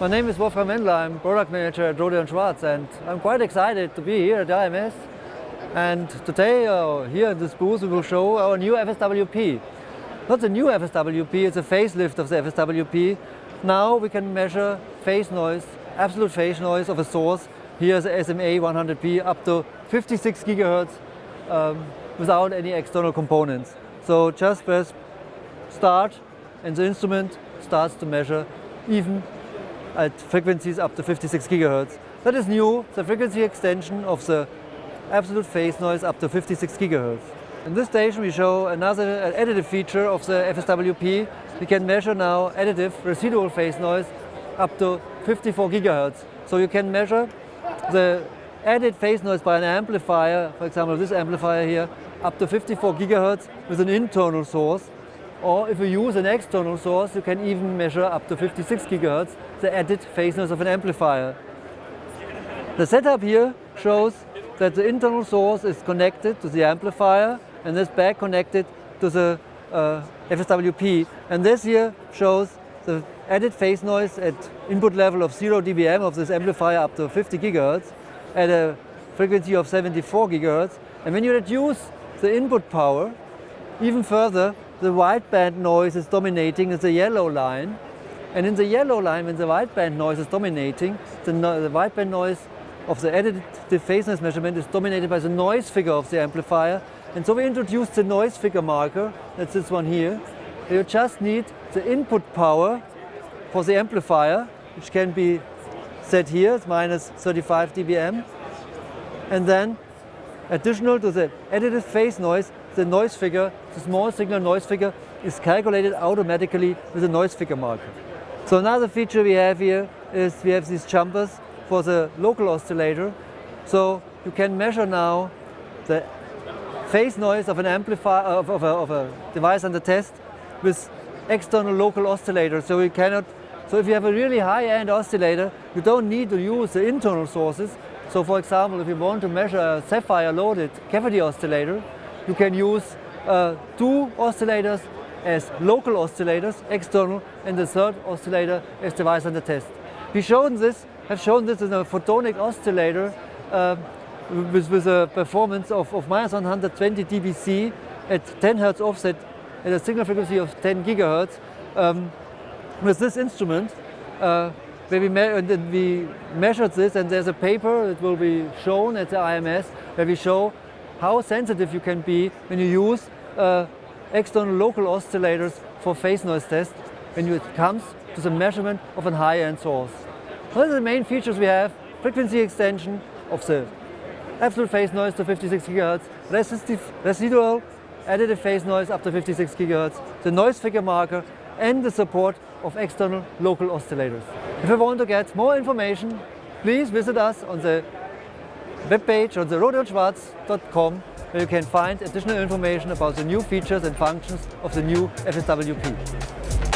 My name is Wolfgang Wendler. I'm product manager at Rohde & Schwarz, and I'm quite excited to be here at the IMS. And today, here in this booth, we will show our new FSWP. Not the new FSWP, it's a facelift of the FSWP. Now we can measure phase noise, absolute phase noise of a source. Here's the SMA 100P up to 56 gigahertz without any external components. So just press start and the instrument starts to measure even at frequencies up to 56 gigahertz. That is new, the frequency extension of the absolute phase noise up to 56 gigahertz. In this station we show another additive feature of the FSWP. We can measure now additive residual phase noise up to 54 gigahertz. So you can measure the added phase noise by an amplifier, for example this amplifier here, up to 54 gigahertz with an internal source. Or if you use an external source, you can even measure up to 56 gigahertz, the added phase noise of an amplifier. The setup here shows that the internal source is connected to the amplifier and is back connected to the FSWP. And this here shows the added phase noise at input level of 0 dBm of this amplifier up to 50 gigahertz at a frequency of 74 gigahertz. And when you reduce the input power even further, the wideband noise is dominating, it's a yellow line. And in the yellow line, when the wideband noise is dominating, the wideband noise of the additive phase noise measurement is dominated by the noise figure of the amplifier. And so we introduced the noise figure marker, that's this one here. You just need the input power for the amplifier, which can be set here, it's minus 35 dBm. And then, additional to the additive phase noise, the noise figure, the small signal noise figure, is calculated automatically with a noise figure marker. So another feature we have here is we have these jumpers for the local oscillator. So you can measure now the phase noise of an amplifier of a device under test with external local oscillators. So if you have a really high-end oscillator, you don't need to use the internal sources. So for example, if you want to measure a sapphire loaded cavity oscillator, you can use two oscillators as local oscillators, external, and the third oscillator as device under test. We have shown this in a photonic oscillator with a performance of minus 120 dBc at 10 Hz offset at a signal frequency of 10 gigahertz. With this instrument, where we measured this, and there's a paper that will be shown at the IMS where we show how sensitive you can be when you use external local oscillators for phase noise test when it comes to the measurement of a high-end source. What are the main features we have? Frequency extension of the absolute phase noise to 56 GHz, residual additive phase noise up to 56 GHz, the noise figure marker, and the support of external local oscillators. If you want to get more information, please visit us on the webpage on the rohdeundschwarz.com, where you can find additional information about the new features and functions of the new FSWP.